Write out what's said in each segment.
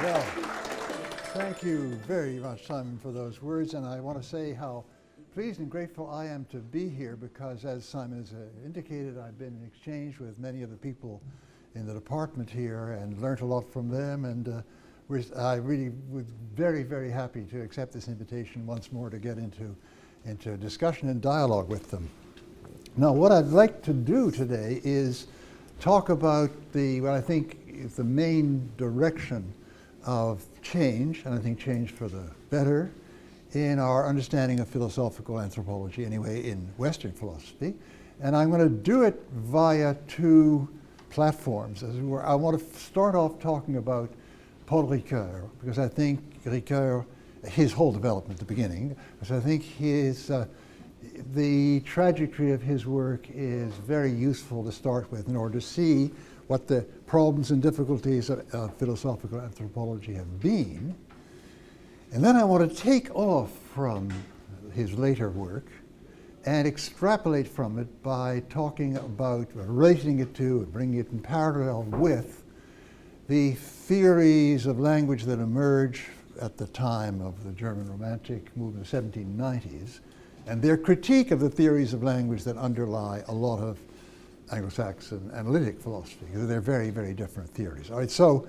Well, thank you very much, Simon, for those words, and I want to say how pleased and grateful I am to be here because, as Simon has indicated, I've been in exchange with many of the people in the department here and learned a lot from them, and I really was very, very happy to accept this invitation once more to get into discussion and dialogue with them. Now, what I'd like to do today is talk about what I think is the main direction of change, and I think change for the better, in our understanding of philosophical anthropology, anyway, in Western philosophy. And I'm going to do it via two platforms. I want to start off talking about Paul Ricoeur, because I think Ricoeur, his whole development at the beginning, because I think the trajectory of his work is very useful to start with in order to see what the problems and difficulties of philosophical anthropology have been. And then I want to take off from his later work and extrapolate from it by talking about, relating it to, and bringing it in parallel with the theories of language that emerge at the time of the German Romantic movement of the 1790s, and their critique of the theories of language that underlie a lot of Anglo-Saxon analytic philosophy, because they're very, very different theories. All right, so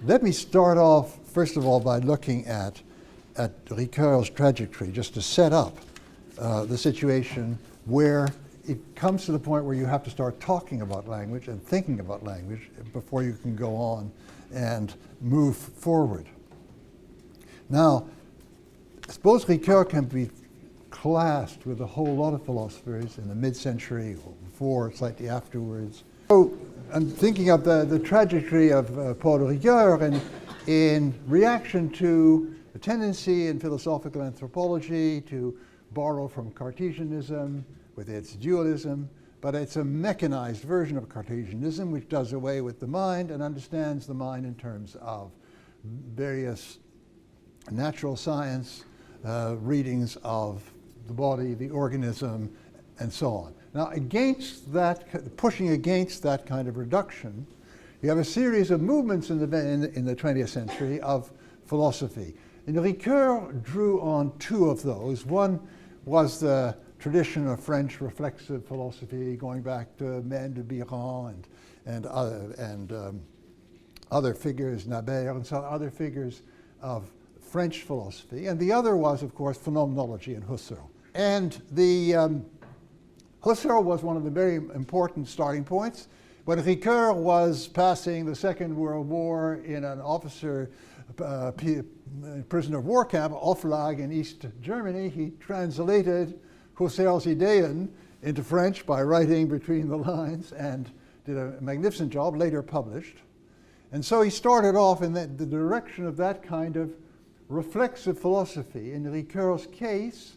let me start off, first of all, by looking at Ricoeur's trajectory, just to set up the situation where it comes to the point where you have to start talking about language and thinking about language before you can go on and move forward. Now, I suppose Ricoeur can be classed with a whole lot of philosophers in the mid-century or before, slightly afterwards. So I'm thinking of the trajectory of Paul Ricoeur, and in reaction to the tendency in philosophical anthropology to borrow from Cartesianism with its dualism, but it's a mechanized version of Cartesianism which does away with the mind and understands the mind in terms of various natural science readings of the body, the organism, and so on. Now, against that, pushing against that kind of reduction, you have a series of movements in the 20th century of philosophy. And Ricoeur drew on two of those. One was the tradition of French reflexive philosophy, going back to Men de Biran and other figures, Naber, and some other figures of French philosophy. And the other was, of course, phenomenology and Husserl. And Husserl was one of the very important starting points. When Ricoeur was passing the Second World War in an officer prisoner of war camp, Offlag in East Germany, he translated Husserl's Ideen into French by writing between the lines and did a magnificent job, later published. And so he started off in the direction of that kind of reflexive philosophy. In Ricoeur's case,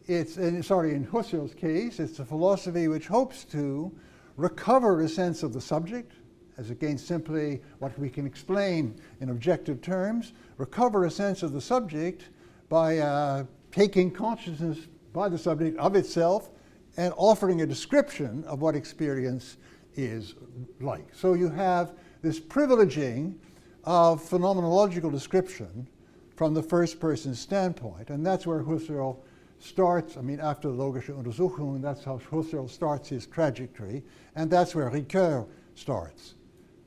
in Husserl's case, it's a philosophy which hopes to recover a sense of the subject, as against simply what we can explain in objective terms, recover a sense of the subject by taking consciousness by the subject of itself and offering a description of what experience is like. So you have this privileging of phenomenological description from the first person standpoint, and that's where Husserl starts. I mean, after the logische Untersuchung, that's how Husserl starts his trajectory, and that's where Ricoeur starts.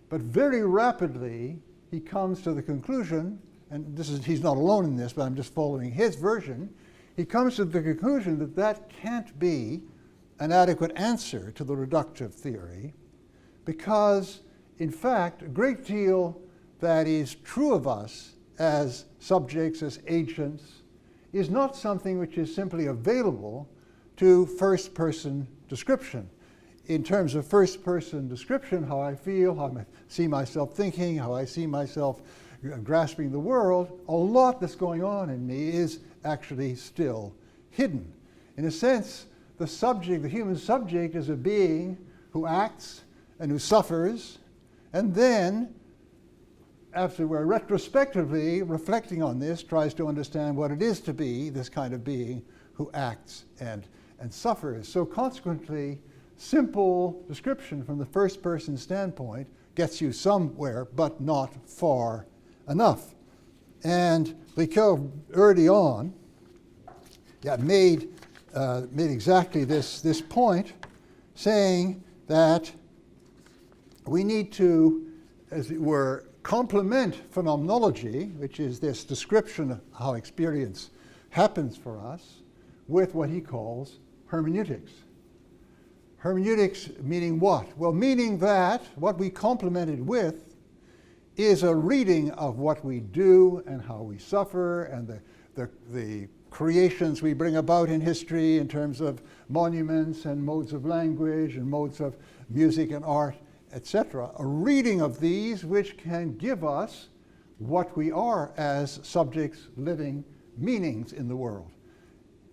But very rapidly, he comes to the conclusion, and he's not alone in this, but I'm just following his version, he comes to the conclusion that that can't be an adequate answer to the reductive theory, because, in fact, a great deal that is true of us as subjects, as agents, is not something which is simply available to first-person description. In terms of first-person description, how I feel, how I see myself thinking, how I see myself grasping the world, a lot that's going on in me is actually still hidden. In a sense, the subject, the human subject, is a being who acts and who suffers, and then, after we're retrospectively reflecting on this, tries to understand what it is to be this kind of being who acts and suffers. So consequently, simple description from the first person standpoint gets you somewhere, but not far enough. And Ricoeur early on made exactly this point, saying that we need to, as it were, complement phenomenology, which is this description of how experience happens for us, with what he calls hermeneutics. Hermeneutics meaning what? Well, meaning that what we complement it with is a reading of what we do and how we suffer and the creations we bring about in history in terms of monuments and modes of language and modes of music and art, etc. A reading of these which can give us what we are as subjects living meanings in the world.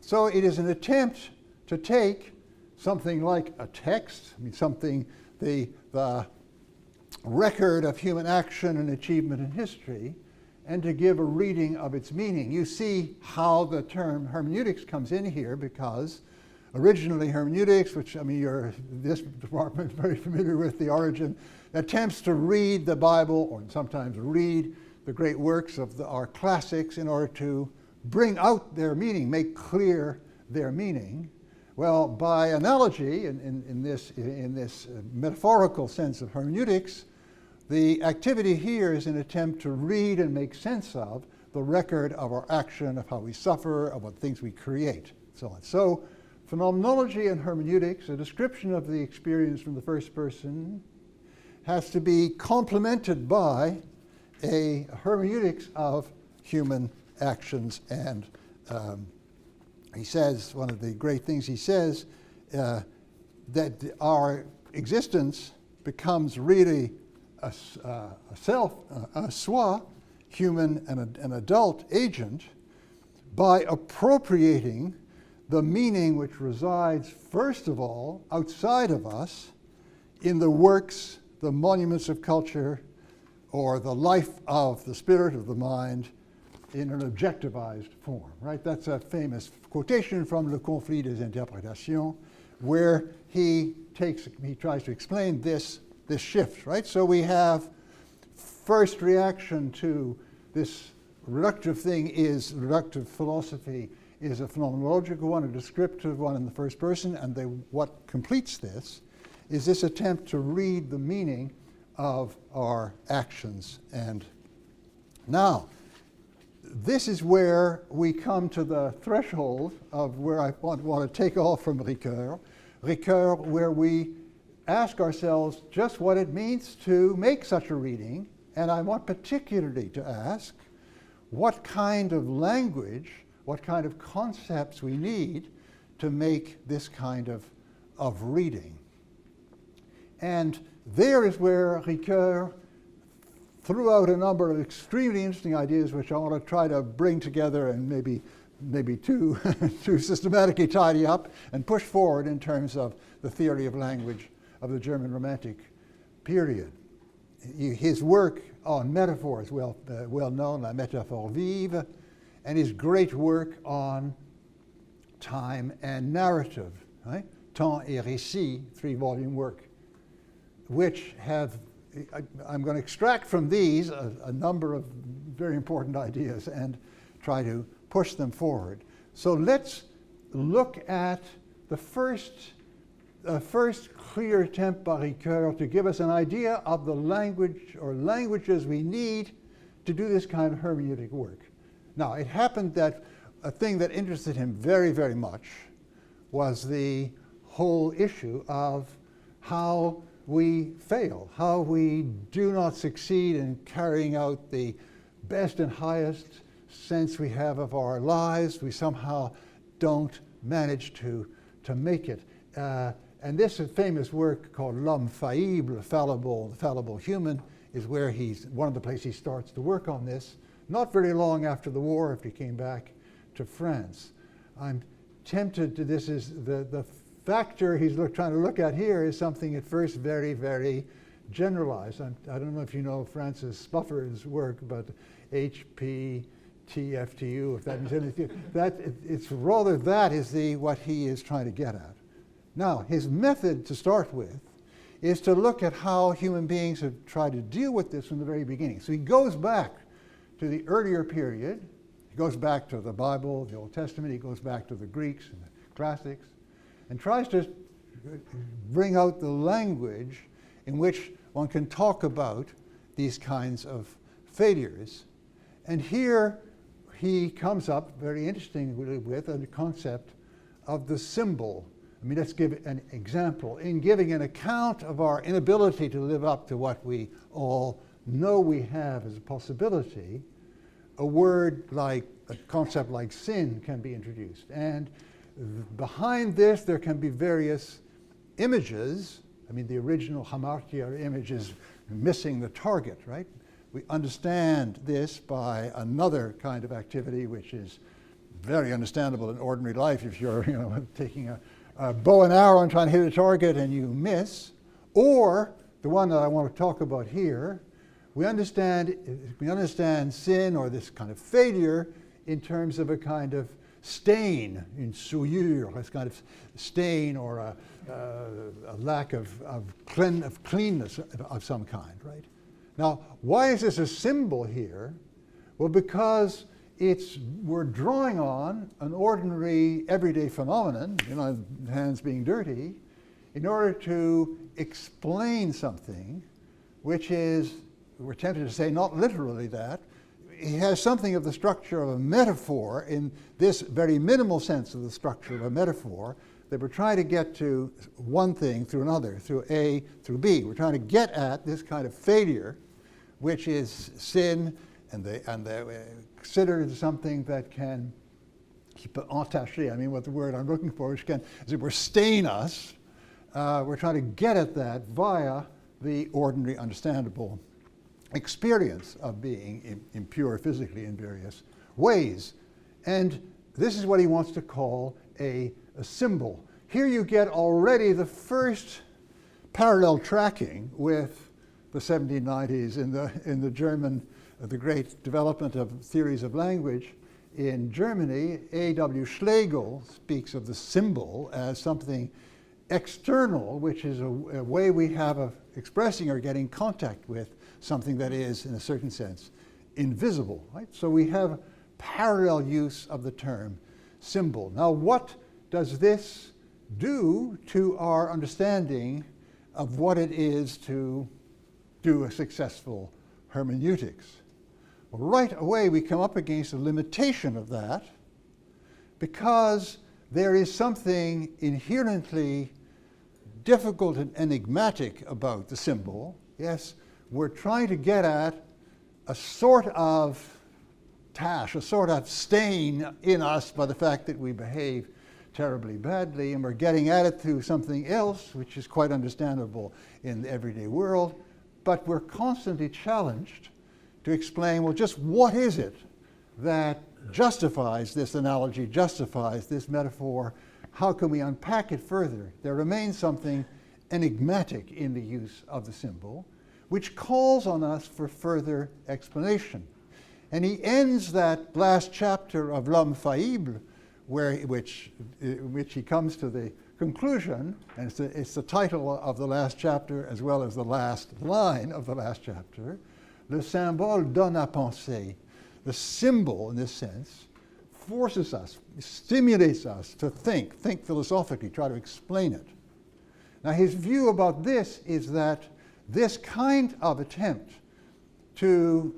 So it is an attempt to take something like a text, something, the record of human action and achievement in history, and to give a reading of its meaning. You see how the term hermeneutics comes in here, because originally hermeneutics, which you're this department very familiar with the origin, attempts to read the Bible, or sometimes read the great works of our classics in order to bring out their meaning, make clear their meaning. Well, by analogy, in this metaphorical sense of hermeneutics, the activity here is an attempt to read and make sense of the record of our action, of how we suffer, of what things we create, so on. So, phenomenology and hermeneutics, a description of the experience from the first person, has to be complemented by a hermeneutics of human actions. And he says, one of the great things he says, that our existence becomes really a self, a soi, human and an adult agent, by appropriating the meaning which resides, first of all, outside of us, in the works, the monuments of culture, or the life of the spirit of the mind in an objectivized form, right? That's a famous quotation from Le Conflit des Interprétations, where he tries to explain this shift, right? So we have first reaction to this reductive philosophy is a phenomenological one, a descriptive one in the first person, and what completes this is this attempt to read the meaning of our actions. And now, this is where we come to the threshold of where I want to take off from Ricoeur, where we ask ourselves just what it means to make such a reading, and I want particularly to ask what kind of language, what kind of concepts we need to make this kind of reading. And there is where Ricoeur threw out a number of extremely interesting ideas which I want to try to bring together and maybe too systematically tidy up and push forward in terms of the theory of language of the German Romantic period. His work on metaphor is well known, La Métaphore Vive, and his great work on time and narrative, right? Temps et Récit, 3-volume work, which have, I'm going to extract from these a number of very important ideas and try to push them forward. So let's look at the first clear attempt by Ricoeur to give us an idea of the language or languages we need to do this kind of hermeneutic work. Now, it happened that a thing that interested him very, very much was the whole issue of how we fail, how we do not succeed in carrying out the best and highest sense we have of our lives. We somehow don't manage to make it. And this famous work called L'Homme Faillible, the fallible human, is where one of the places he starts to work on this, not very long after the war, after he came back to France. I'm tempted to, this is the factor he's trying to look at here is something at first very, very generalized. I don't know if you know Francis Spuffer's work, but HPTFTU, if that means anything. It's rather that is what he is trying to get at. Now, his method to start with is to look at how human beings have tried to deal with this from the very beginning. So he goes back to to the earlier period. He goes back to the Bible, the Old Testament, he goes back to the Greeks and the classics, and tries to bring out the language in which one can talk about these kinds of failures. And here he comes up very interestingly with a concept of the symbol. I mean, let's give an example. In giving an account of our inability to live up to what we all know we have as a possibility, a word like, a concept like sin can be introduced. And behind this, there can be various images. I mean, the original hamartia image is missing the target, right? We understand this by another kind of activity, which is very understandable in ordinary life. If you're taking a bow and arrow and trying to hit a target and you miss, or the one that I want to talk about here, we understand sin or this kind of failure in terms of a kind of stain, une souillure, this kind of stain or a lack of cleanness of some kind, right? Now, why is this a symbol here? Well, because we're drawing on an ordinary, everyday phenomenon, hands being dirty, in order to explain something which is, we're tempted to say, not literally that. It has something of the structure of a metaphor in this very minimal sense of the structure of a metaphor, that we're trying to get to one thing through another, through A through B. We're trying to get at this kind of failure, which is sin, and they considered something that can entaché, I mean what the word I'm looking for, which can, as it were, stain us. We're trying to get at that via the ordinary, understandable experience of being impure physically in various ways. And this is what he wants to call a symbol. Here you get already the first parallel tracking with the 1790s in the German, the great development of theories of language in Germany. A.W. Schlegel speaks of the symbol as something external, which is a way we have of expressing or getting contact with something that is, in a certain sense, invisible, right? So we have parallel use of the term symbol. Now, what does this do to our understanding of what it is to do a successful hermeneutics? Well, right away, we come up against a limitation of that, because there is something inherently difficult and enigmatic about the symbol. Yes, we're trying to get at a sort of tash, a sort of stain in us by the fact that we behave terribly badly, and we're getting at it through something else, which is quite understandable in the everyday world, but we're constantly challenged to explain, well, just what is it that justifies this analogy, justifies this metaphor? How can we unpack it further? There remains something enigmatic in the use of the symbol, which calls on us for further explanation. And he ends that last chapter of L'Homme Faillible, which he comes to the conclusion, and it's the title of the last chapter as well as the last line of the last chapter, Le symbole donne à penser. The symbol, in this sense, forces us, stimulates us to think philosophically, try to explain it. Now, his view about this is that this kind of attempt to,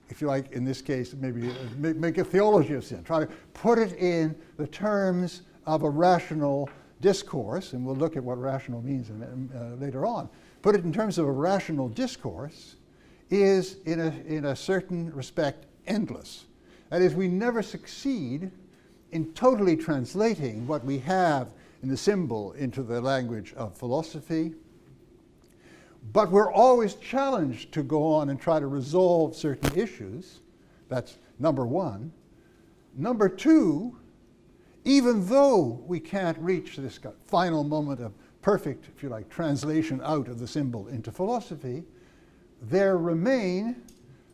if you like, in this case, maybe make a theology of sin, try to put it in the terms of a rational discourse, and we'll look at what rational means later on, put it in terms of a rational discourse, is in a certain respect endless. That is, we never succeed in totally translating what we have in the symbol into the language of philosophy, but we're always challenged to go on and try to resolve certain issues. That's number one. Number two, even though we can't reach this final moment of perfect, if you like, translation out of the symbol into philosophy, there remain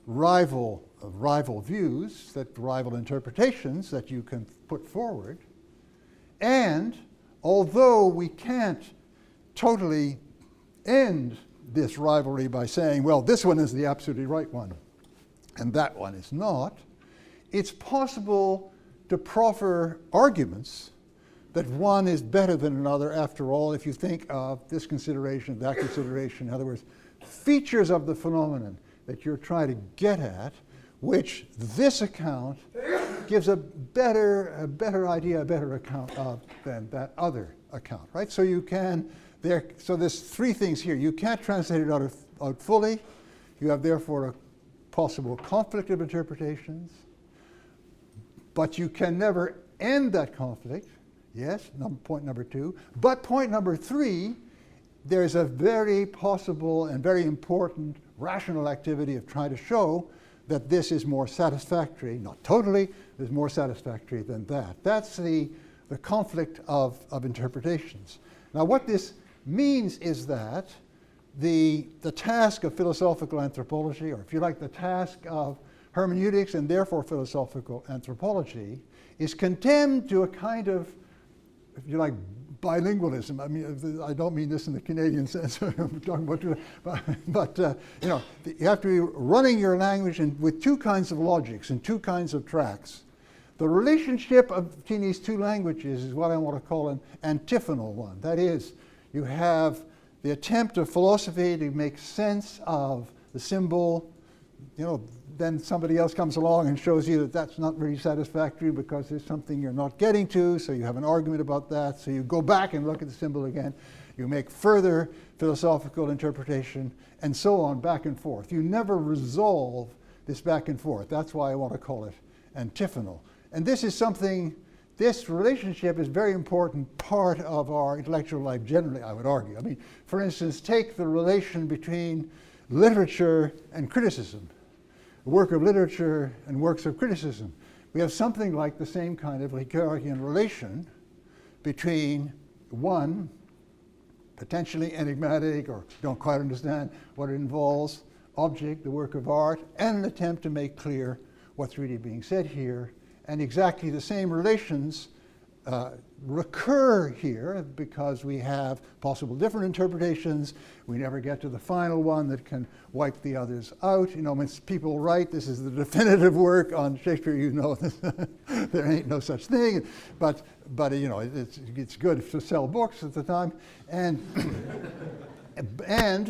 rival views, rival interpretations that you can put forward. And although we can't totally end this rivalry by saying, well, this one is the absolutely right one, and that one is not, it's possible to proffer arguments that one is better than another after all if you think of this consideration, that consideration. In other words, features of the phenomenon that you're trying to get at, which this account gives a better idea, a better account of than that other account, right? So you can, so there's three things here. You can't translate it out fully. You have therefore a possible conflict of interpretations, but you can never end that conflict. Yes, point number two. But point number three, there's a very possible and very important rational activity of trying to show that this is more satisfactory, not totally, is more satisfactory than that. That's the conflict of interpretations. Now what this means is that the task of philosophical anthropology, or if you like, the task of hermeneutics and therefore philosophical anthropology, is condemned to a kind of, if you like, bilingualism. I mean, I don't mean this in the Canadian sense. I'm talking about, but you know, you have to be running your language with two kinds of logics and two kinds of tracks. The relationship between these two languages is what I want to call an antiphonal one. That is, you have the attempt of philosophy to make sense of the symbol. You know, then somebody else comes along and shows you that that's not really satisfactory because there's something you're not getting to, so you have an argument about that. So you go back and look at the symbol again. You make further philosophical interpretation, and so on, back and forth. You never resolve this back and forth. That's why I want to call it antiphonal. And this is something, this relationship is a very important part of our intellectual life generally, I would argue. I mean, for instance, take the relation between literature and criticism. Work of literature and works of criticism. We have something like the same kind of Ricoeurian relation between one, potentially enigmatic or don't quite understand what it involves, object, the work of art, and an attempt to make clear what's really being said here. And exactly the same relations recur here because we have possible different interpretations. We never get to the final one that can wipe the others out. You know, when people write, this is the definitive work on Shakespeare, you know, there ain't no such thing. But you know, it's good to sell books at the time.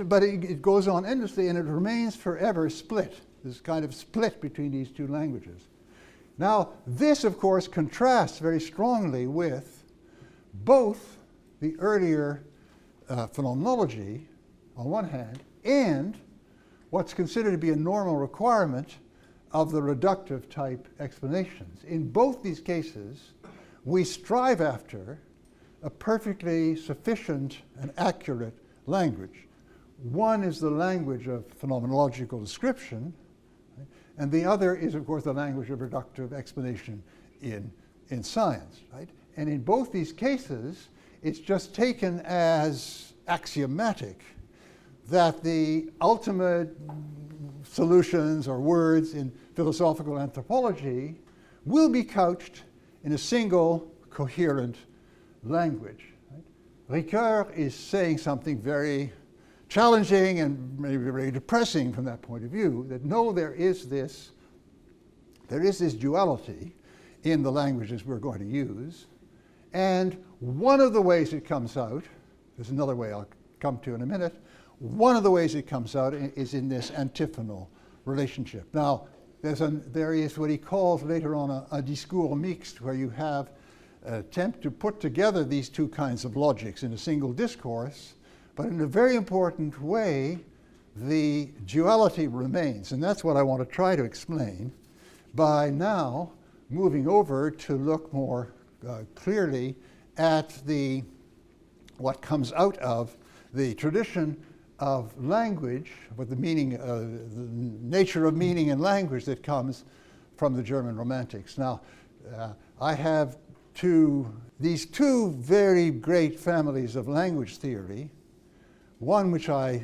But it goes on endlessly, and it remains forever split, this kind of split between these two languages. Now, this, of course, contrasts very strongly with both the earlier phenomenology, on one hand, and what's considered to be a normal requirement of the reductive type explanations. In both these cases, we strive after a perfectly sufficient and accurate language. One is the language of phenomenological description, and the other is, of course, the language of reductive explanation in science, right? And in both these cases, it's just taken as axiomatic that the ultimate solutions or words in philosophical anthropology will be couched in a single coherent language. Right? Ricoeur is saying something very challenging and maybe very depressing from that point of view, that no, there is this duality in the languages we're going to use, and one of the ways it comes out, there's another way I'll come to in a minute, one of the ways it comes out is in this antiphonal relationship. Now, there is what he calls later on a discours mixte, where you have an attempt to put together these two kinds of logics in a single discourse, but in a very important way, the duality remains. And that's what I want to try to explain by now moving over to look more clearly at what comes out of the tradition of language, with the meaning, the nature of meaning in language that comes from the German Romantics. Now, I have these two very great families of language theory. One which I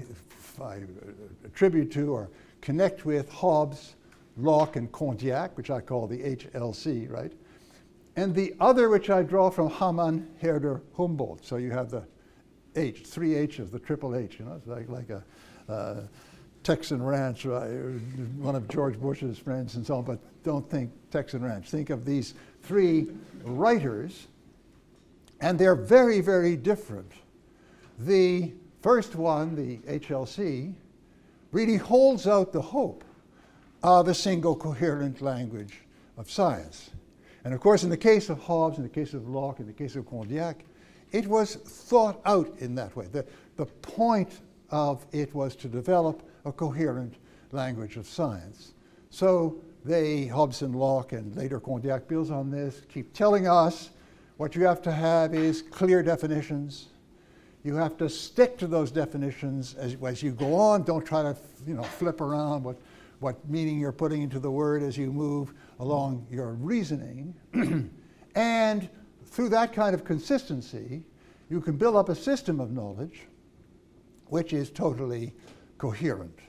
attribute to or connect with Hobbes, Locke, and Condillac, which I call the HLC, right? And the other which I draw from Hamann, Herder, Humboldt. So you have the H, three H's, the triple H, you know, it's like a Texan Ranch, one of George Bush's friends and so on, but don't think Texan Ranch. Think of these three writers, and they're very, very different. The first one, the HLC, really holds out the hope of a single coherent language of science. And of course, in the case of Hobbes, in the case of Locke, in the case of Condillac, it was thought out in that way. The point of it was to develop a coherent language of science. So Hobbes and Locke, and later Condillac builds on this, keep telling us what you have to have is clear definitions. You have to stick to those definitions as you go on. Don't try to flip around what meaning you're putting into the word as you move along your reasoning. And through that kind of consistency, you can build up a system of knowledge which is totally coherent.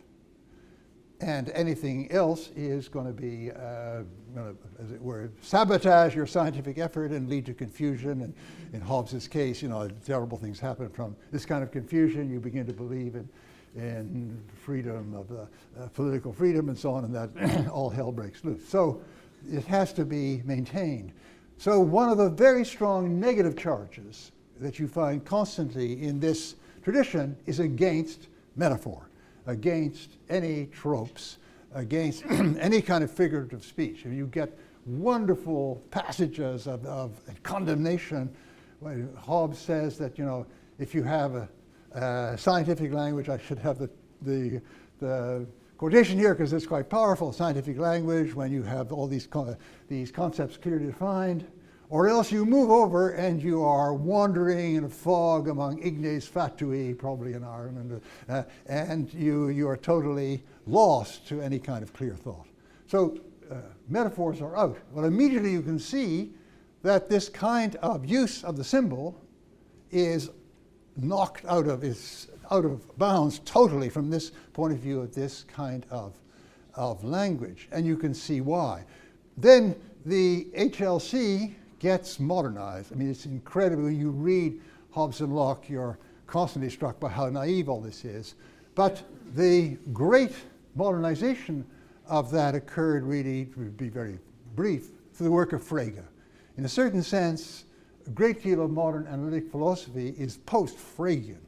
And anything else is going to be, as it were, sabotage your scientific effort and lead to confusion. And in Hobbes's case, terrible things happen from this kind of confusion. You begin to believe in freedom of political freedom and so on, and that all hell breaks loose. So it has to be maintained. So one of the very strong negative charges that you find constantly in this tradition is against metaphor, against any tropes, against any kind of figurative speech. You get wonderful passages of condemnation. Hobbes says that, if you have a scientific language, I should have the quotation here because it's quite powerful, scientific language, when you have all these concepts clearly defined, or else you move over and you are wandering in a fog among ignes fatui, probably in Ireland, and you are totally lost to any kind of clear thought. So metaphors are out. Well, immediately you can see that this kind of use of the symbol is knocked out of bounds totally from this point of view of this kind of language, and you can see why. Then the HLC gets modernized. I mean, it's incredible. When you read Hobbes and Locke, you're constantly struck by how naive all this is. But the great modernization of that occurred really, to be very brief, through the work of Frege. In a certain sense, a great deal of modern analytic philosophy is post-Fregean.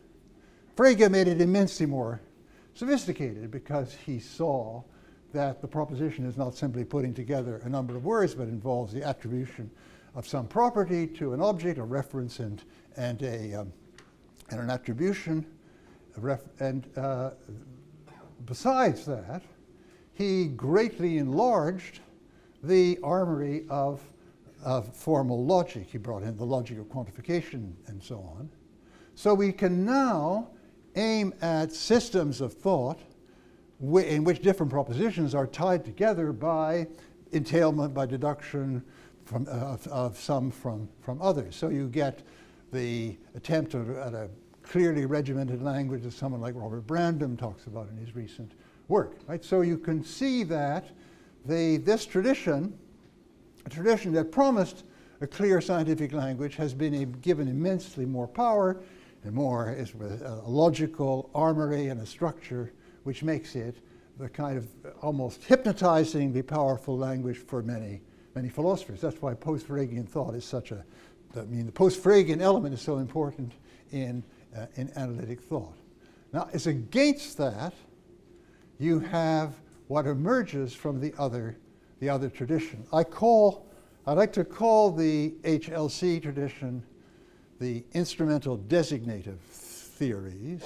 Frege made it immensely more sophisticated because he saw that the proposition is not simply putting together a number of words, but involves the attribution of some property to an object, a reference and an attribution. Besides that, he greatly enlarged the armory of formal logic. He brought in the logic of quantification and so on. So we can now aim at systems of thought in which different propositions are tied together by entailment, by deduction of some from others. So you get the attempt at a clearly regimented language that someone like Robert Brandom talks about in his recent work. Right? So you can see that this tradition, a tradition that promised a clear scientific language, has been given immensely more power and more a logical armory and a structure which makes it the kind of almost hypnotizingly powerful language for many philosophers. That's why post-Fregean thought is the post-Fregean element is so important in analytic thought. Now, as against that, you have what emerges from the other tradition. I'd like to call the HLC tradition the instrumental designative theories,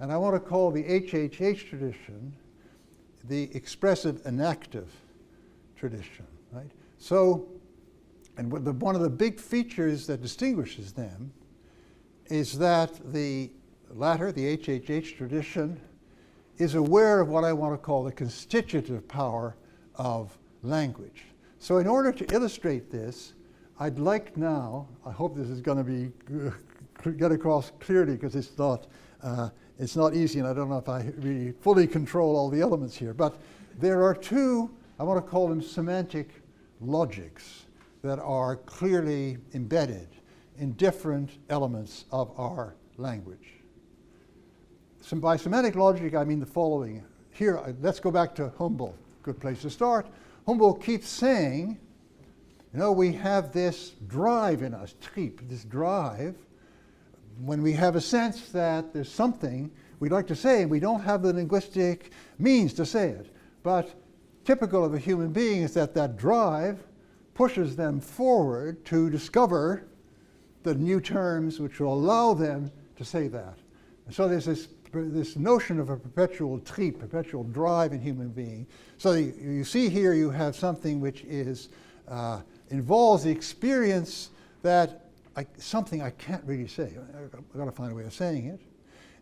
and I want to call the HHH tradition the expressive enactive tradition, right? So, and one of the big features that distinguishes them is that the latter, the HHH tradition, is aware of what I want to call the constitutive power of language. So in order to illustrate this, I'd like now, I hope this is going to be get across clearly because it's not easy, and I don't know if I really fully control all the elements here, but there are two, I want to call them semantic logics that are clearly embedded in different elements of our language. So by semantic logic, I mean the following here, let's go back to Humboldt, good place to start. Humboldt keeps saying, you know, we have this drive in us, Trieb, this drive, when we have a sense that there's something we'd like to say, and we don't have the linguistic means to say it. But typical of a human being is that that drive pushes them forward to discover the new terms which will allow them to say that. And so there's this notion of a perpetual Trieb, perpetual drive in human being. So you see here you have something which is involves the experience that something I can't really say. I've got to find a way of saying it.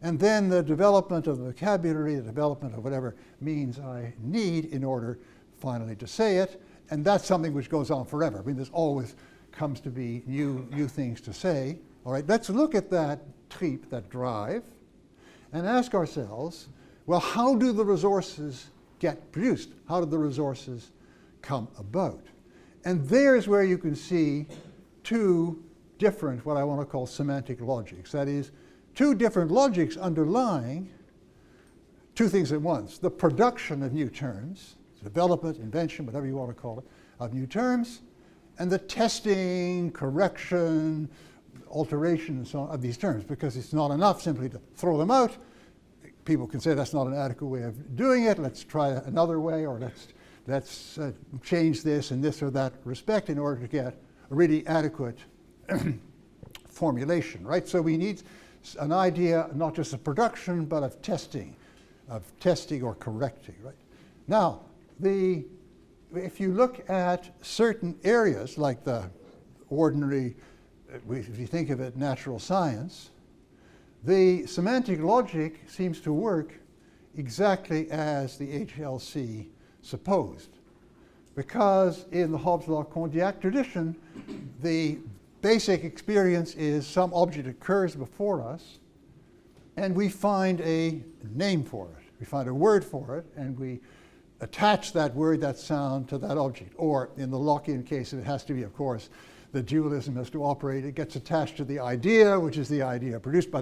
And then the development of the vocabulary, the development of whatever means I need in order finally to say it. And that's something which goes on forever. I mean, there's always comes to be new things to say. All right, let's look at that Trieb, that drive, and ask ourselves, well, how do the resources get produced? How do the resources come about? And there's where you can see two different, what I want to call semantic logics. That is, two different logics underlying two things at once. The production of new terms, development, invention, whatever you want to call it, of new terms, and the testing, correction, alteration, and so on of these terms, because it's not enough simply to throw them out. People can say that's not an adequate way of doing it. Let's try another way, or let's change this in this or that respect in order to get a really adequate formulation, right? So we need an idea not just of production, but of testing or correcting, right? Now, if you look at certain areas like the ordinary, if you think of it, natural science, the semantic logic seems to work exactly as the HLC supposed. Because in the Hobbes-Locke-Condillac tradition, the basic experience is some object occurs before us, and we find a name for it. We find a word for it, and we attach that word, that sound, to that object. Or in the Lockean case, it has to be, of course, the dualism has to operate. It gets attached to the idea, which is the idea produced by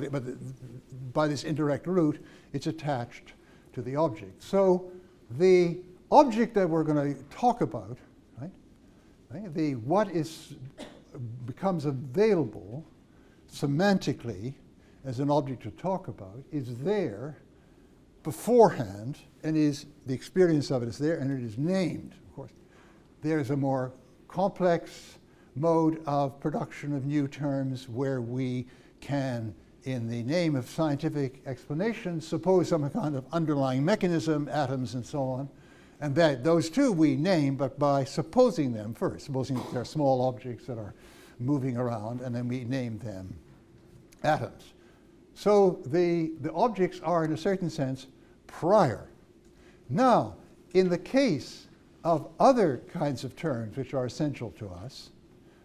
by this indirect route. It's attached to the object. So the object that we're going to talk about, right? What becomes available semantically as an object to talk about is there beforehand, and the experience of it is there, and it is named, of course. There's a more complex mode of production of new terms where we can, in the name of scientific explanation, suppose some kind of underlying mechanism, atoms and so on, and those two we name, but by supposing them first, supposing that they're small objects that are moving around, and then we name them atoms. So the objects are, in a certain sense, prior. Now, in the case of other kinds of terms which are essential to us,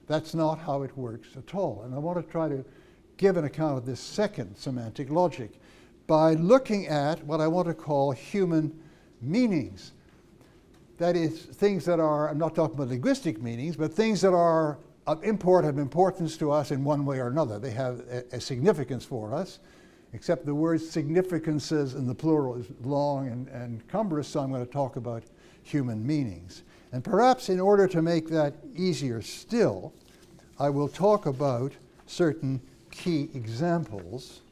that's not how it works at all. And I want to try to give an account of this second semantic logic by looking at what I want to call human meanings. That is, things that are, I'm not talking about linguistic meanings, but things that are of importance to us in one way or another. They have a significance for us, except the word significances in the plural is long and cumbrous, so I'm going to talk about human meanings. And perhaps in order to make that easier still, I will talk about certain key examples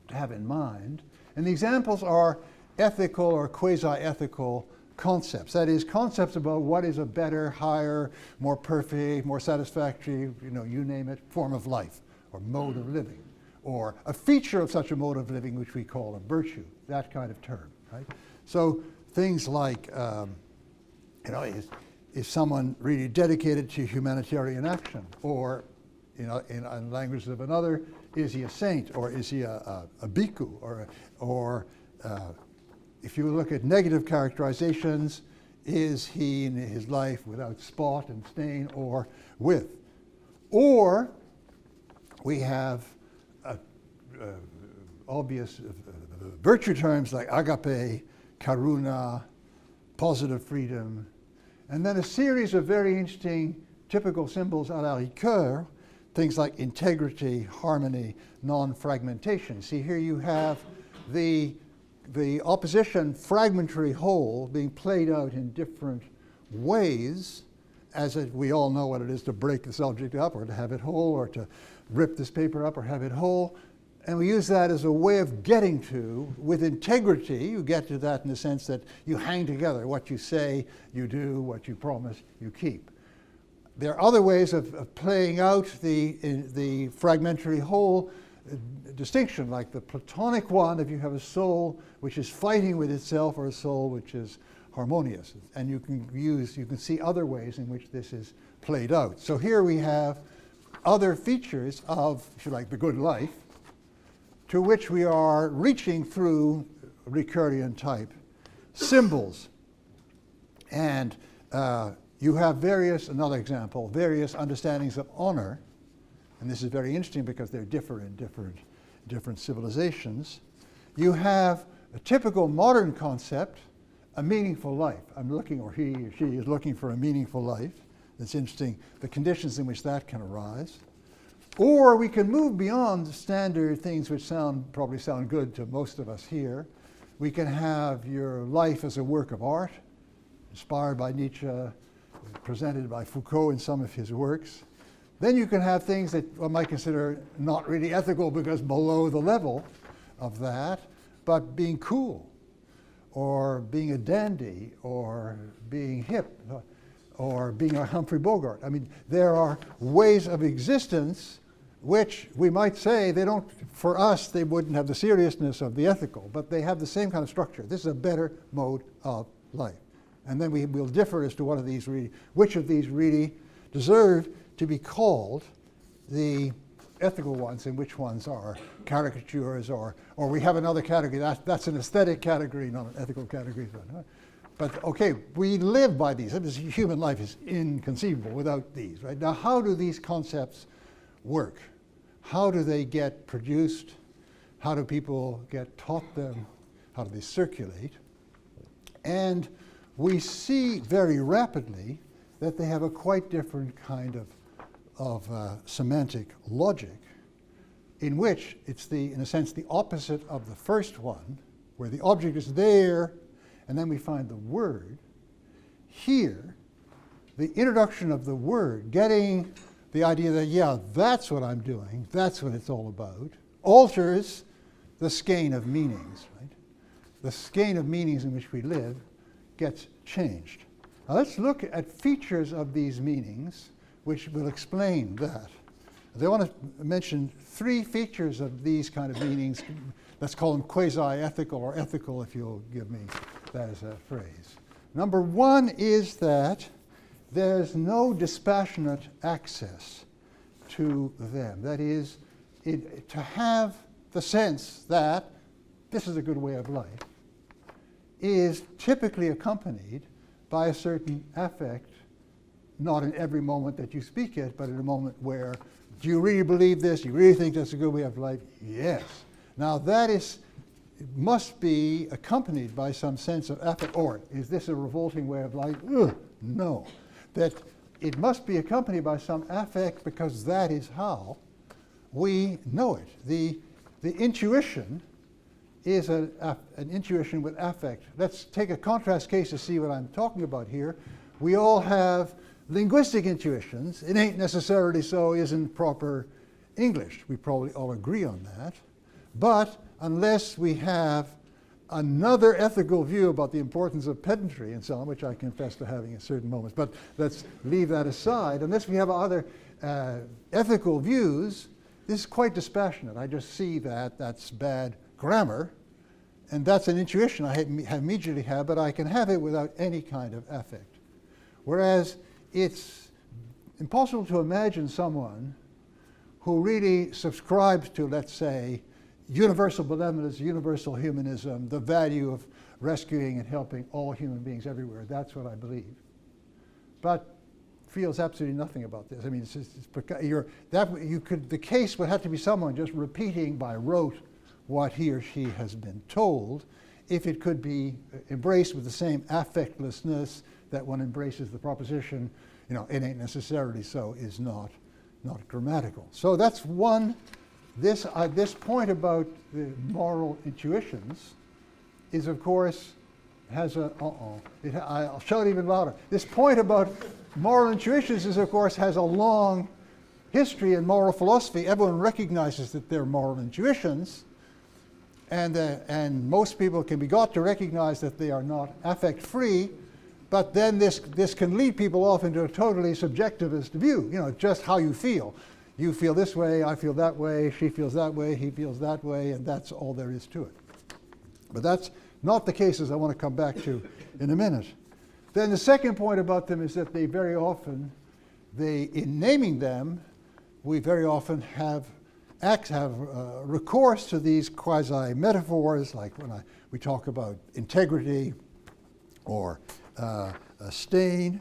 to have in mind. And the examples are ethical or quasi-ethical concepts. That is, concepts about what is a better, higher, more perfect, more satisfactory, you name it, form of life or mode of living, or a feature of such a mode of living which we call a virtue, that kind of term, right? So things like, is someone really dedicated to humanitarian action? Or, in language of another, is he a saint, or is he a bhikkhu, or if you look at negative characterizations, is he in his life without spot and stain, or with? Or we have obvious virtue terms like agape, karuna, positive freedom, and then a series of very interesting typical symbols à la Ricoeur, things like integrity, harmony, non-fragmentation. See, here you have the the opposition fragmentary whole being played out in different ways, we all know what it is to break the subject up or to have it whole or to rip this paper up or have it whole. And we use that as a way of getting to, with integrity, you get to that in the sense that you hang together. What you say, you do. What you promise, you keep. There are other ways of playing out the fragmentary whole distinction, like the Platonic one, if you have a soul which is fighting with itself or a soul which is harmonious. And you can see other ways in which this is played out. So here we have other features of, if you like, the good life, to which we are reaching through Ricoeurian type symbols. And you have another example, various understandings of honor. And this is very interesting because they're different in different civilizations. You have a typical modern concept, a meaningful life. I'm looking, or he or she is looking for a meaningful life. It's interesting, the conditions in which that can arise. Or we can move beyond the standard things which probably sound good to most of us here. We can have your life as a work of art, inspired by Nietzsche, presented by Foucault in some of his works. Then you can have things that one might consider not really ethical because below the level of that, but being cool, or being a dandy, or being hip, or being a Humphrey Bogart. I mean, there are ways of existence which we might say for us, they wouldn't have the seriousness of the ethical, but they have the same kind of structure. This is a better mode of life. And then we'll differ as to which of these really deserve to be called the ethical ones and which ones are caricatures, or we have another category, that's an aesthetic category, not an ethical category. But okay, we live by these. Human life is inconceivable without these, right? Now, how do these concepts work? How do they get produced? How do people get taught them? How do they circulate? And we see very rapidly that they have a quite different kind of semantic logic, in which it's in a sense, the opposite of the first one, where the object is there, and then we find the word. Here, the introduction of the word, getting the idea that, yeah, that's what I'm doing, that's what it's all about, alters the skein of meanings, right? The skein of meanings in which we live gets changed. Now let's look at features of these meanings which will explain that. I want to mention three features of these kind of meanings. Let's call them quasi-ethical, or ethical if you'll give me that as a phrase. Number one is that there's no dispassionate access to them. That is, to have the sense that this is a good way of life is typically accompanied by a certain affect, not in every moment that you speak it, but in a moment where, do you really believe this? Do you really think that's a good way of life? Yes. Now it must be accompanied by some sense of affect, or is this a revolting way of life? Ugh, no. That it must be accompanied by some affect, because that is how we know it. The intuition is an intuition with affect. Let's take a contrast case to see what I'm talking about here. We all have linguistic intuitions. It ain't necessarily so isn't proper English. We probably all agree on that. But unless we have another ethical view about the importance of pedantry and so on, which I confess to having at certain moments, but let's leave that aside. Unless we have other ethical views, this is quite dispassionate. I just see that that's bad grammar, and that's an intuition I immediately have, but I can have it without any kind of affect. Whereas it's impossible to imagine someone who really subscribes to, let's say, universal benevolence, universal humanism, the value of rescuing and helping all human beings everywhere. That's what I believe. But feels absolutely nothing about this. I mean, the case would have to be someone just repeating by rote what he or she has been told, if it could be embraced with the same affectlessness that one embraces the proposition, it ain't necessarily so, is not grammatical. So that's one. This point about the moral intuitions is, of course, has a, I'll shout even louder. This point about moral intuitions is, of course, has a long history in moral philosophy. Everyone recognizes that they're moral intuitions, and most people can be got to recognize that they are not affect-free, but then this can lead people off into a totally subjectivist view, just how you feel. You feel this way, I feel that way, she feels that way, he feels that way, and that's all there is to it. But that's not the cases I want to come back to in a minute. Then the second point about them is that they very often, in naming them, we very often have recourse to these quasi-metaphors, like when we talk about integrity or stain.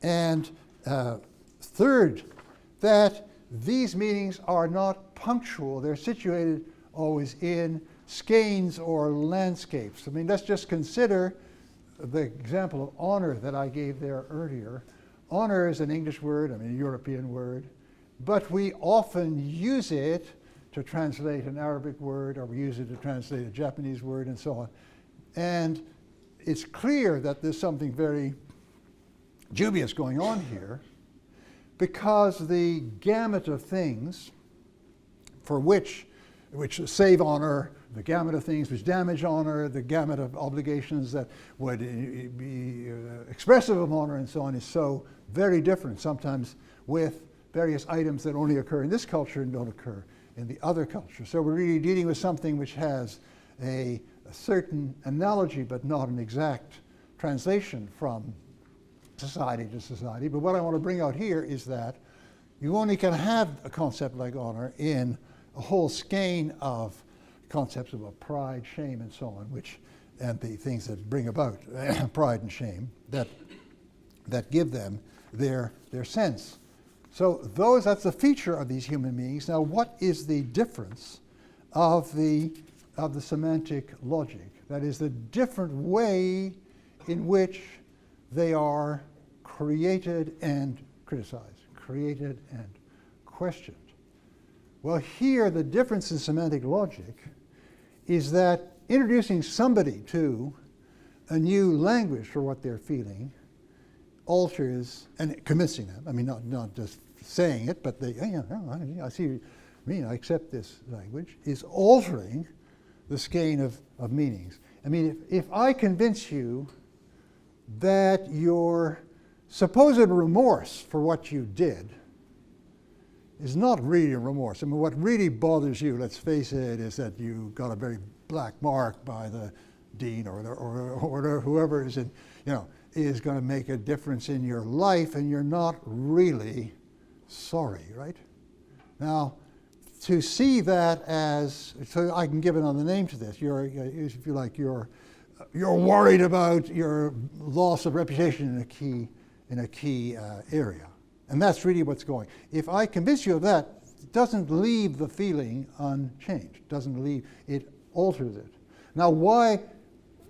And third, that these meanings are not punctual. They're situated always in skeins or landscapes. I mean, let's just consider the example of honor that I gave there earlier. Honor is an English word, a European word, but we often use it to translate an Arabic word, or we use it to translate a Japanese word, and so on. And it's clear that there's something very dubious going on here, because the gamut of things for which save honor, the gamut of things which damage honor, the gamut of obligations that would be expressive of honor, and so on, is so very different, sometimes with various items that only occur in this culture and don't occur in the other culture. So we're really dealing with something which has a certain analogy, but not an exact translation from society to society. But what I want to bring out here is that you only can have a concept like honor in a whole skein of concepts about pride, shame, and so on, and the things that bring about pride and shame that give them their sense. So that's the feature of these human beings. Now, what is the difference of the semantic logic? That is the different way in which they are created and criticized, created and questioned. Well, here the difference in semantic logic is that introducing somebody to a new language for what they're feeling alters, and convincing them, not just saying it, but I see what you mean, I accept this language, is altering the skein of meanings. If I convince you that your supposed remorse for what you did is not really a remorse. What really bothers you, let's face it, is that you got a very black mark by the dean or whoever is is going to make a difference in your life, and you're not really sorry, right? Now, to see that as, so I can give another name to this. If you like, you're worried about your loss of reputation in a key area. And that's really what's going. If I convince you of that, it doesn't leave the feeling unchanged. It alters it. Now, why?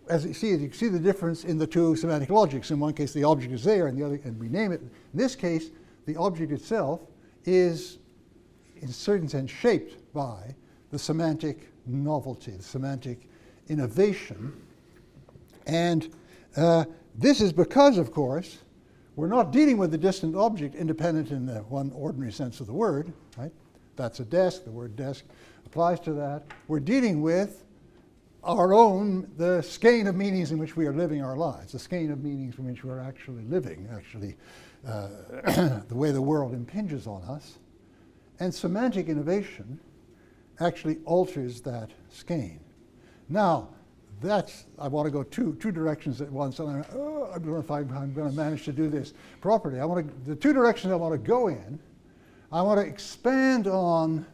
As you see the difference in the two semantic logics. In one case, the object is there, and the other, and we name it. In this case, the object itself is, in a certain sense, shaped by the semantic novelty, the semantic innovation. And this is because, of course, we're not dealing with a distant object independent in the one ordinary sense of the word, right? That's a desk. The word desk applies to that. We're dealing with our own, the skein of meanings in which we are living our lives, the skein of meanings in which we're actually living, the way the world impinges on us. And semantic innovation actually alters that skein. Now, I want to go two directions at once. I don't know if I'm going to manage to do this properly. The two directions I want to go in, I want to expand on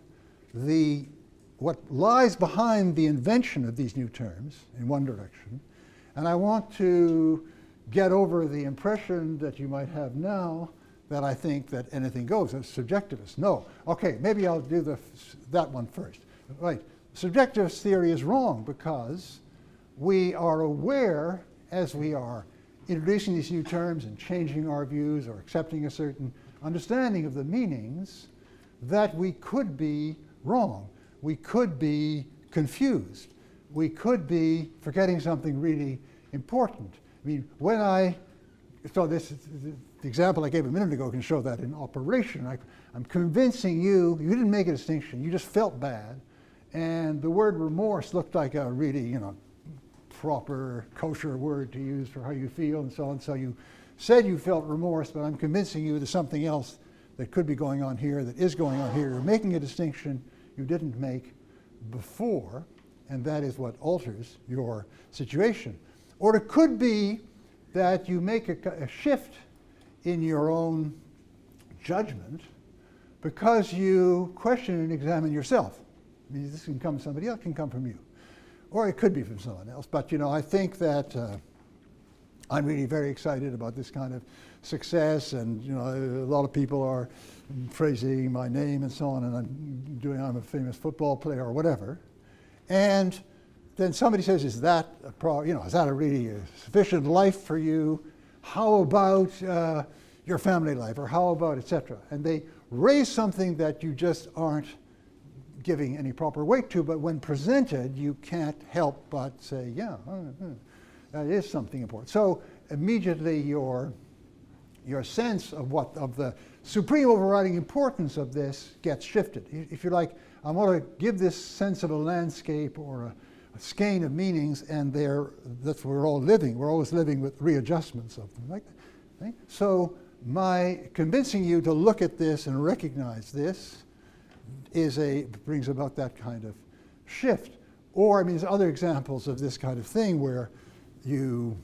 what lies behind the invention of these new terms in one direction, and I want to get over the impression that you might have now that I think that anything goes. It's subjectivist. No. Okay, maybe I'll do that one first. Right. Subjectivist theory is wrong because we are aware, as we are introducing these new terms and changing our views or accepting a certain understanding of the meanings, that we could be wrong. We could be confused. we could be forgetting something really important. I mean, so this, the example I gave a minute ago can show that in operation. I'm convincing you, you didn't make a distinction, you just felt bad, and the word remorse looked like a really, proper kosher word to use for how you feel and so on. So you said you felt remorse, but I'm convincing you there's something else that could be going on here, that is going on here. You're making a distinction you didn't make before, and that is what alters your situation. Or it could be that you make a shift in your own judgment because you question and examine yourself. I mean, this can come from somebody else, it can come from you. Or it could be from someone else. But, I think that I'm really very excited about this kind of success, and, a lot of people are praising my name and so on, and I'm a famous football player or whatever. And then somebody says, is that a really sufficient life for you? How about your family life, or how about etc.? And they raise something that you just aren't giving any proper weight to, but when presented, you can't help but say, yeah, that is something important. So immediately your sense of the supreme overriding importance of this gets shifted. If you like, I want to give this sense of a landscape or a skein of meanings, and that's where we're all living. We're always living with readjustments of them, like that. Right? So my convincing you to look at this and recognize this brings about that kind of shift. Or, there's other examples of this kind of thing where you're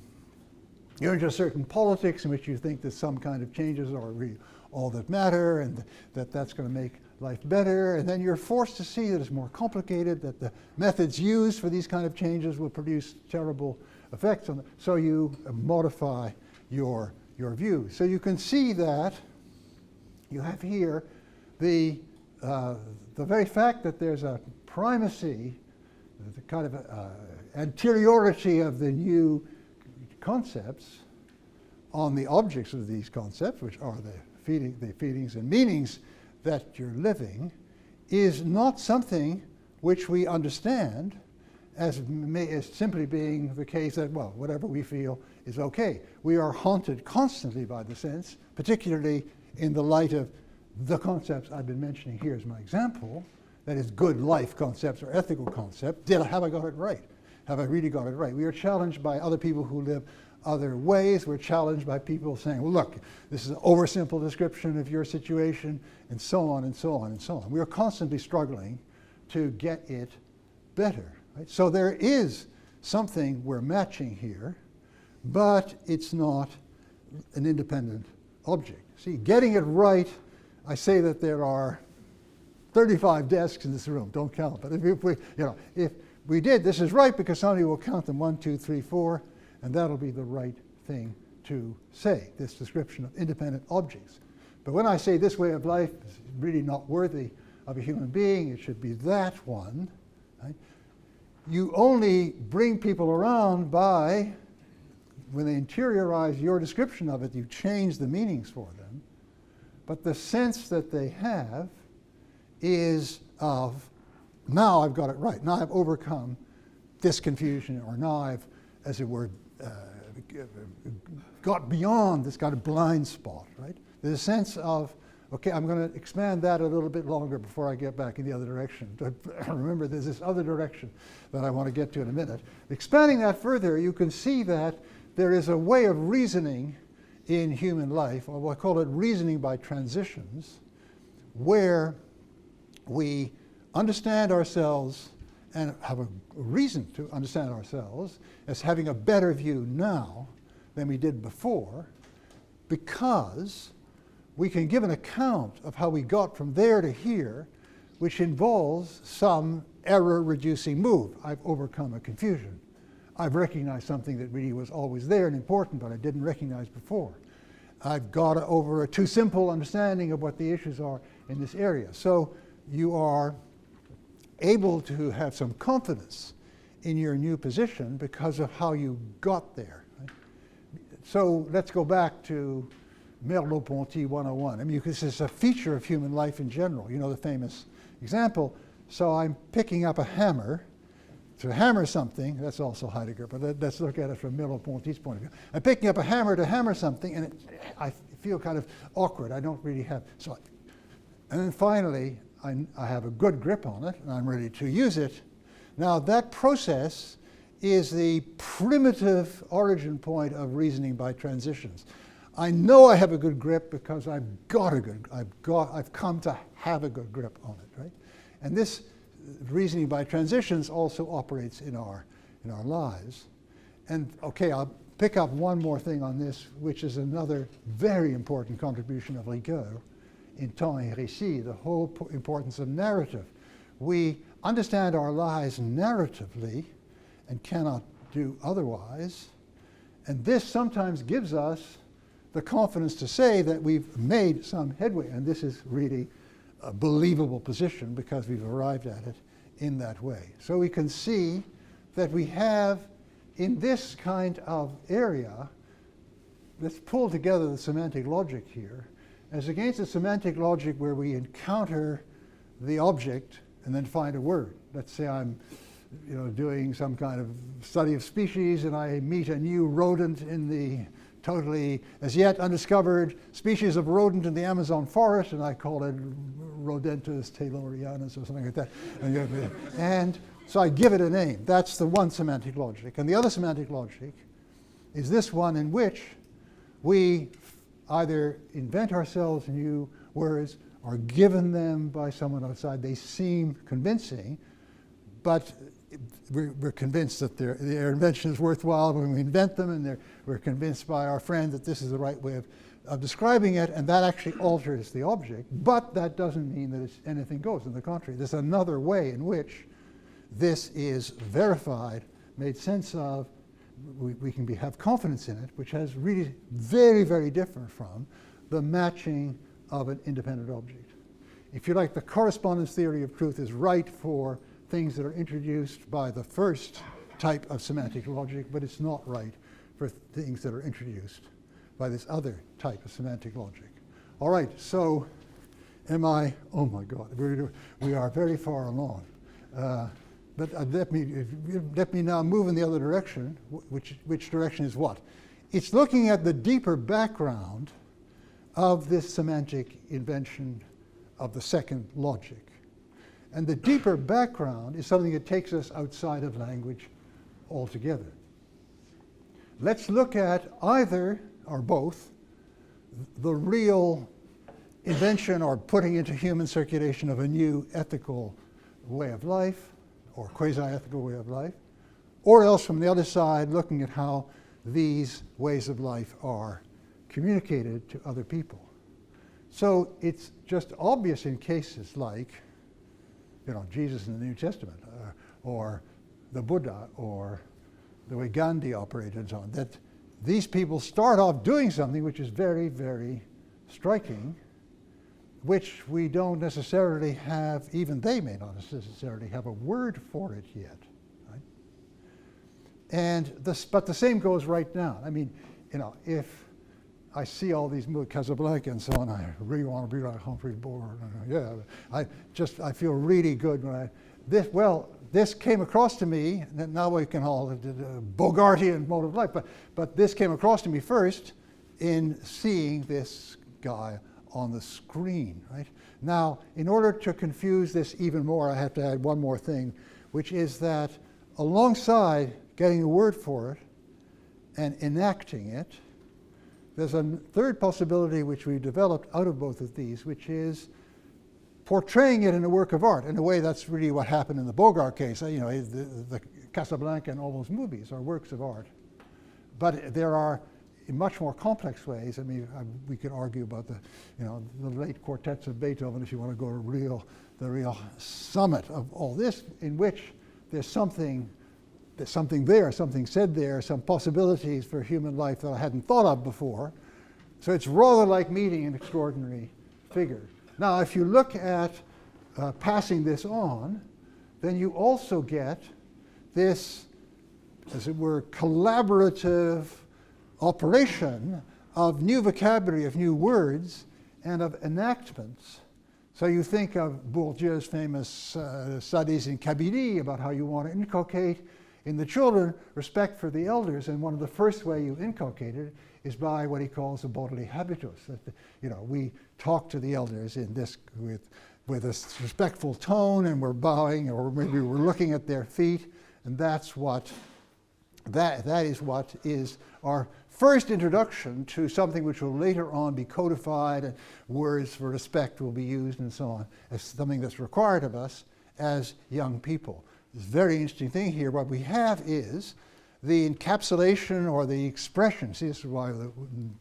into certain politics in which you think that some kind of changes are really all that matter, and that's going to make life better, and then you're forced to see that it's more complicated, that the methods used for these kind of changes will produce terrible effects on them. So you modify your view. So you can see that you have here the very fact that there's a primacy, the kind of anteriority of the new concepts on the objects of these concepts, which are the feelings and meanings that you're living, is not something which we understand as simply being the case that, well, whatever we feel is okay. We are haunted constantly by the sense, particularly in the light of the concepts I've been mentioning here as my example, that is good life concepts or ethical concepts. Have I got it right? Have I really got it right? We are challenged by other people who live other ways. We're challenged by people saying, well, look, this is an oversimple description of your situation, and so on and so on and so on. We are constantly struggling to get it better. Right? So there is something we're matching here, but it's not an independent object. See, getting it right, I say that there are 35 desks in this room. Don't count, but if we did, this is right because somebody will count them 1, 2, 3, 4, and that'll be the right thing to say, this description of independent objects. But when I say this way of life is really not worthy of a human being, it should be that one, right? You only bring people around by, when they interiorize your description of it, you change the meanings for them. But the sense that they have is of, now I've got it right. Now I've overcome this confusion, or now I've, as it were, got beyond this kind of blind spot, right? There's a sense of, okay, I'm going to expand that a little bit longer before I get back in the other direction. Remember, there's this other direction that I want to get to in a minute. Expanding that further, you can see that there is a way of reasoning in human life, or we'll call it reasoning by transitions, where we understand ourselves and have a reason to understand ourselves as having a better view now than we did before, because we can give an account of how we got from there to here, which involves some error-reducing move. I've overcome a confusion. I've recognized something that really was always there and important, but I didn't recognize before. I've got over a too simple understanding of what the issues are in this area. So you are able to have some confidence in your new position because of how you got there. Right? So let's go back to Merleau-Ponty 101. I mean, this is a feature of human life in general. You know the famous example. So I'm picking up a hammer to hammer something, that's also Heidegger, but let's look at it from Merleau-Ponty's point of view. I'm picking up a hammer to hammer something, and I feel kind of awkward. I don't really have, and then finally, I have a good grip on it, and I'm ready to use it. Now, that process is the primitive origin point of reasoning by transitions. I know I have a good grip because I've come to have a good grip on it, right? And this reasoning by transitions also operates in our lives. And okay, I'll pick up one more thing on this, which is another very important contribution of Ricoeur in Temps et Récit, the whole importance of narrative. We understand our lives narratively and cannot do otherwise. And this sometimes gives us the confidence to say that we've made some headway. And this is really a believable position because we've arrived at it in that way. So we can see that we have, in this kind of area, let's pull together the semantic logic here, as against the semantic logic where we encounter the object and then find a word. Let's say I'm doing some kind of study of species and I meet a new rodent in the totally as yet undiscovered species of rodent in the Amazon forest, and I call it Rodentus taylorianus or something like that. And so I give it a name. That's the one semantic logic. And the other semantic logic is this one in which we either invent ourselves new words or given them by someone outside. They seem convincing, but we're convinced that their invention is worthwhile when we invent them, and we're convinced by our friend that this is the right way of describing it, and that actually alters the object. But that doesn't mean that anything goes. On the contrary, there's another way in which this is verified, made sense of, we can have confidence in it, which has really very, very different from the matching of an independent object. If you like, the correspondence theory of truth is right for things that are introduced by the first type of semantic logic, but it's not right for things that are introduced by this other type of semantic logic. All right, so oh my God, we are very far along. But let me now move in the other direction, which direction is what? It's looking at the deeper background of this semantic invention of the second logic. And the deeper background is something that takes us outside of language altogether. Let's look at either or both the real invention or putting into human circulation of a new ethical way of life or quasi-ethical way of life, or else from the other side looking at how these ways of life are communicated to other people. So it's just obvious in cases like Jesus in the New Testament, or the Buddha, or the way Gandhi operated and so on, that these people start off doing something which is very, very striking, which we don't necessarily have, even they may not necessarily have a word for it yet. Right? But the same goes right now. I mean, if I see all these movies, Casablanca and so on, I really want to be like Humphrey Bogart. Yeah, I feel really good when this came across to me, and now we can call it the Bogartian mode of life, but this came across to me first in seeing this guy on the screen, right? Now, in order to confuse this even more, I have to add one more thing, which is that alongside getting a word for it and enacting it, there's a third possibility which we developed out of both of these, which is portraying it in a work of art. In a way, that's really what happened in the Bogart case. The Casablanca and all those movies are works of art. But there are, in much more complex ways, I mean, we could argue about the late quartets of Beethoven if you want to go to the real summit of all this, in which there's something there, something said there, some possibilities for human life that I hadn't thought of before. So it's rather like meeting an extraordinary figure. Now, if you look at passing this on, then you also get this, as it were, collaborative operation of new vocabulary, of new words, and of enactments So you think of Bourdieu's famous studies in Kabylie about how you want to inculcate in the children respect for the elders, and one of the first way you inculcate it is by what he calls a bodily habitus. That we talk to the elders in this with a respectful tone, and we're bowing, or maybe we're looking at their feet, and that is what is our first introduction to something which will later on be codified, and words for respect will be used and so on, as something that's required of us as young people. This very interesting thing here, what we have is the encapsulation or the expression. See, this is why the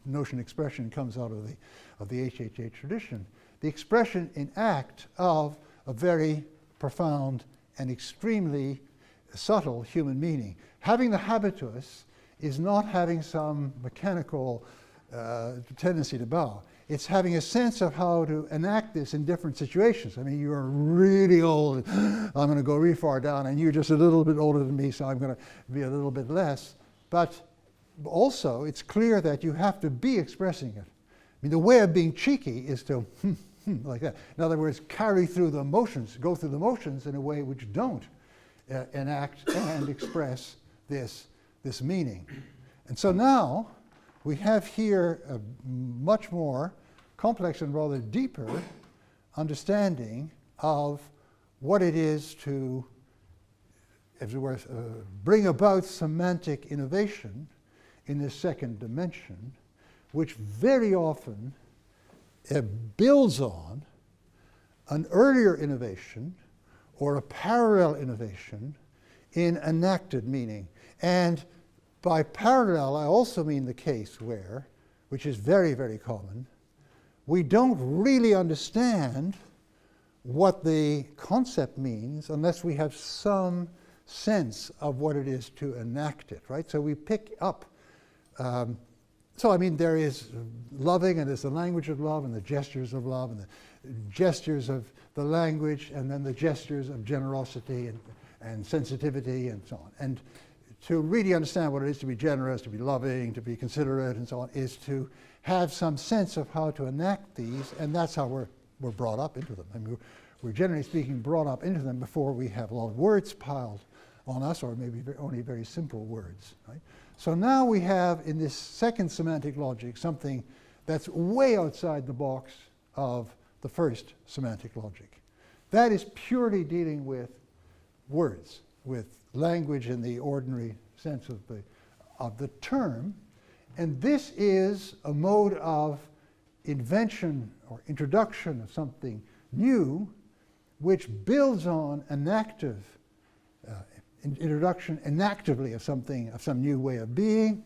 notion expression comes out of the HHA tradition. The expression in act of a very profound and extremely subtle human meaning. Having the habitus is not having some mechanical tendency to bow. It's having a sense of how to enact this in different situations. I mean, you're really old, I'm going to go really far down, and you're just a little bit older than me, so I'm going to be a little bit less. But also, it's clear that you have to be expressing it. I mean, the way of being cheeky is to like that. In other words, carry through the motions, go through the motions in a way which don't enact and express this meaning. And so now we have here a much more complex and rather deeper understanding of what it is to, as it were, bring about semantic innovation in this second dimension, which very often builds on an earlier innovation or a parallel innovation in enacted meaning. And by parallel, I also mean the case where, which is very, very common, we don't really understand what the concept means unless we have some sense of what it is to enact it, right? So we pick up. So I mean, there is loving, and there's the language of love, and the gestures of love, and the gestures of the language, and then the gestures of generosity and sensitivity, and so on. And to really understand what it is to be generous, to be loving, to be considerate, and so on, is to have some sense of how to enact these, and that's how we're brought up into them. I mean, we're generally speaking brought up into them before we have a lot of words piled on us, or maybe only very simple words, right? So now we have, in this second semantic logic, something that's way outside the box of the first semantic logic. That is purely dealing with words, with language in the ordinary sense of the term. And this is a mode of invention or introduction of something new, which builds on an active introduction enactively of some new way of being,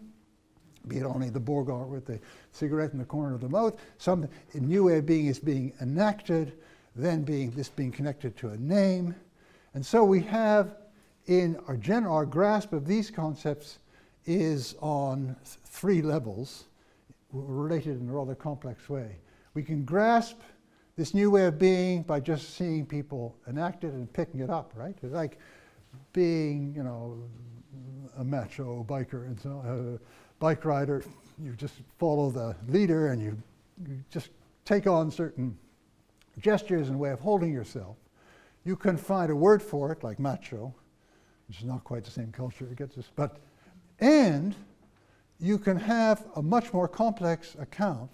be it only the Bourgeois with the cigarette in the corner of the mouth. Some new way of being is being enacted, then being connected to a name. And so we have in our grasp of these concepts is on three levels, related in a rather complex way. We can grasp this new way of being by just seeing people enact it and picking it up, right? It's like being, a macho biker and so bike rider. You just follow the leader and you just take on certain gestures and way of holding yourself. You can find a word for it, like macho, which is not quite the same culture it gets us, and you can have a much more complex account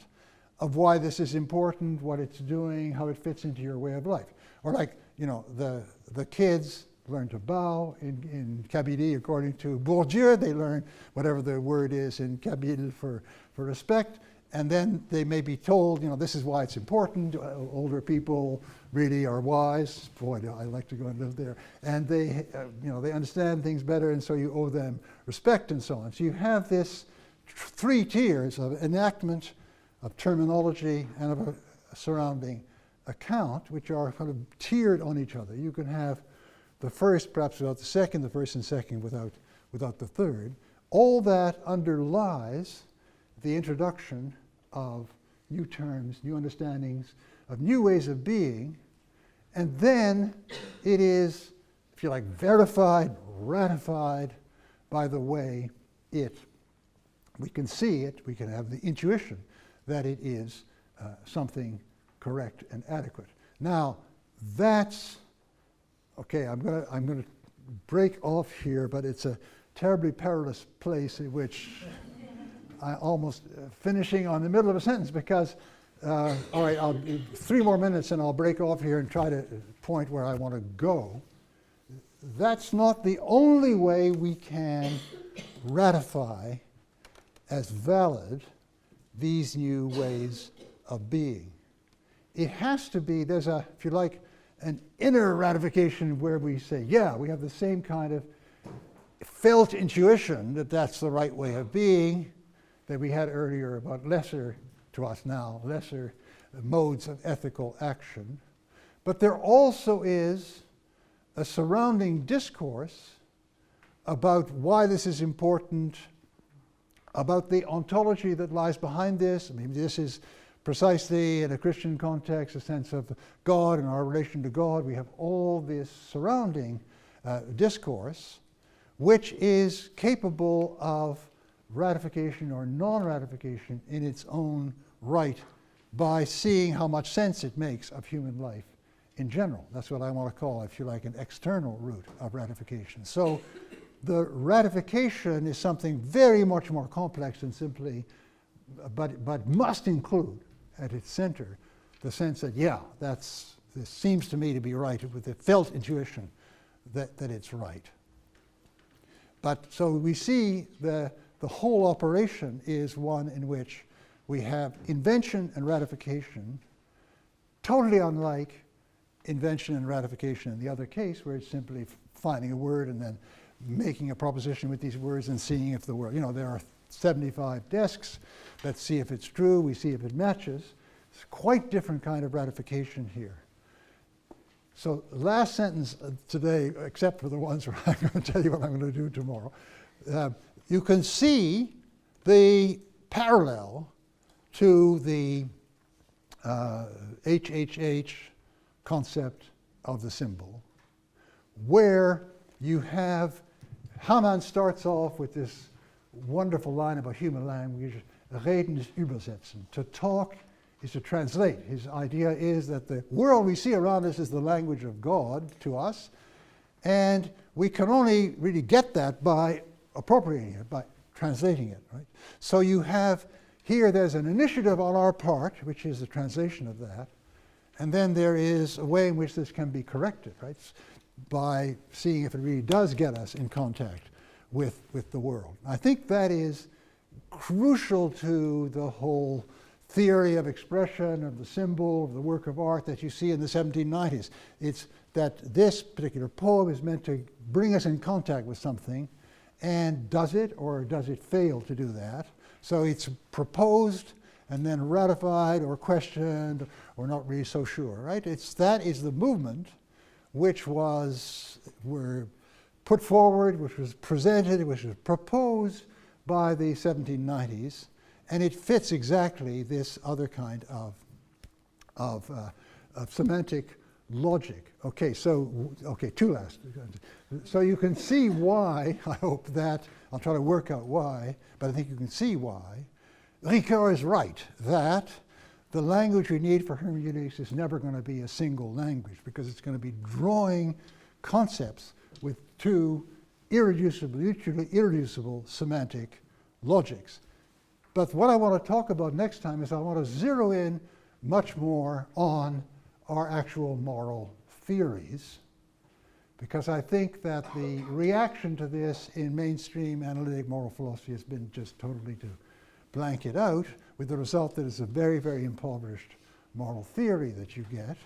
of why this is important, what it's doing, how it fits into your way of life. Or like, the kids learn to bow in Kabylie according to Bourdieu. They learn whatever the word is in Kabyle for respect. And then they may be told, this is why it's important. Older people really are wise. Boy, I like to go and live there. And they, they understand things better, and so you owe them respect and so on. So you have this three tiers of enactment, of terminology, and of a surrounding account, which are kind of tiered on each other. You can have the first perhaps without the second, the first and second without the third. All that underlies the introduction of new terms, new understandings, of new ways of being, and then it is, if you like, verified, ratified by the way we can see it, we can have the intuition that it is something correct and adequate. Now, that's, okay, I'm gonna break off here, but it's a terribly perilous place in which I almost finishing on the middle of a sentence because, all right, 3 more minutes and I'll break off here and try to point where I want to go. That's not the only way we can ratify as valid these new ways of being. It has to be, there's a, if you like, an inner ratification where we say, yeah, we have the same kind of felt intuition that that's the right way of being that we had earlier about lesser, to us now, lesser modes of ethical action. But there also is a surrounding discourse about why this is important, about the ontology that lies behind this. I mean, this is precisely in a Christian context, a sense of God and our relation to God. We have all this surrounding discourse, which is capable of ratification or non-ratification in its own right by seeing how much sense it makes of human life in general. That's what I want to call, if you like, an external route of ratification. So the ratification is something very much more complex than simply, but must include at its center the sense that, yeah, this seems to me to be right, with the felt intuition that it's right. But so we see the whole operation is one in which we have invention and ratification, totally unlike invention and ratification in the other case, where it's simply finding a word and then making a proposition with these words and seeing if the word, there are 75 desks. Let's see if it's true. We see if it matches. It's a quite different kind of ratification here. So last sentence today, except for the ones where I'm going to tell you what I'm going to do tomorrow. You can see the parallel to the HHH concept of the symbol, where you have, Hamann starts off with this wonderful line about human language, reden ist übersetzen. To talk is to translate. His idea is that the world we see around us is the language of God to us, and we can only really get that by appropriating it, by translating it, right? So you have here, there's an initiative on our part, which is the translation of that, and then there is a way in which this can be corrected, right? By seeing if it really does get us in contact with the world. I think that is crucial to the whole theory of expression, of the symbol, of the work of art that you see in the 1790s. It's that this particular poem is meant to bring us in contact with something, and does it, or does it fail to do that? So it's proposed and then ratified or questioned or not really so sure, right? That is the movement which were put forward, which was presented, which was proposed by the 1790s, and it fits exactly this other kind of semantic logic. Okay, two last. So you can see why, I hope that, I'll try to work out why, but I think you can see why. Ricoeur is right that the language we need for hermeneutics is never going to be a single language, because it's going to be drawing concepts with two mutually irreducible semantic logics. But what I want to talk about next time is I want to zero in much more on our actual moral theories, because I think that the reaction to this in mainstream analytic moral philosophy has been just totally to blank it out, with the result that it's a very, very impoverished moral theory that you get.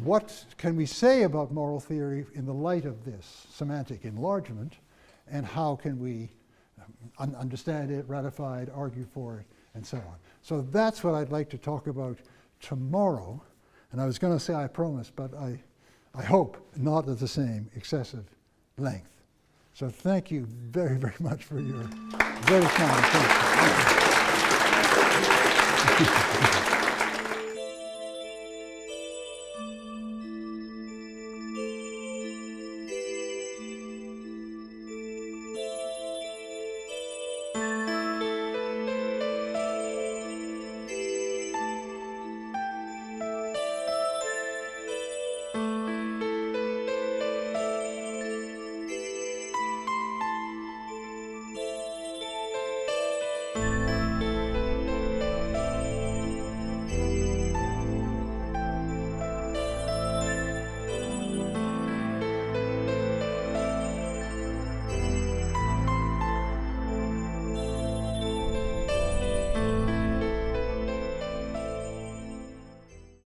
What can we say about moral theory in the light of this semantic enlargement, and how can we understand it, ratify it, argue for it, and so on? So that's what I'd like to talk about tomorrow. And I was going to say I promise, but I hope not at the same excessive length. So thank you very, very much for your very kind attention.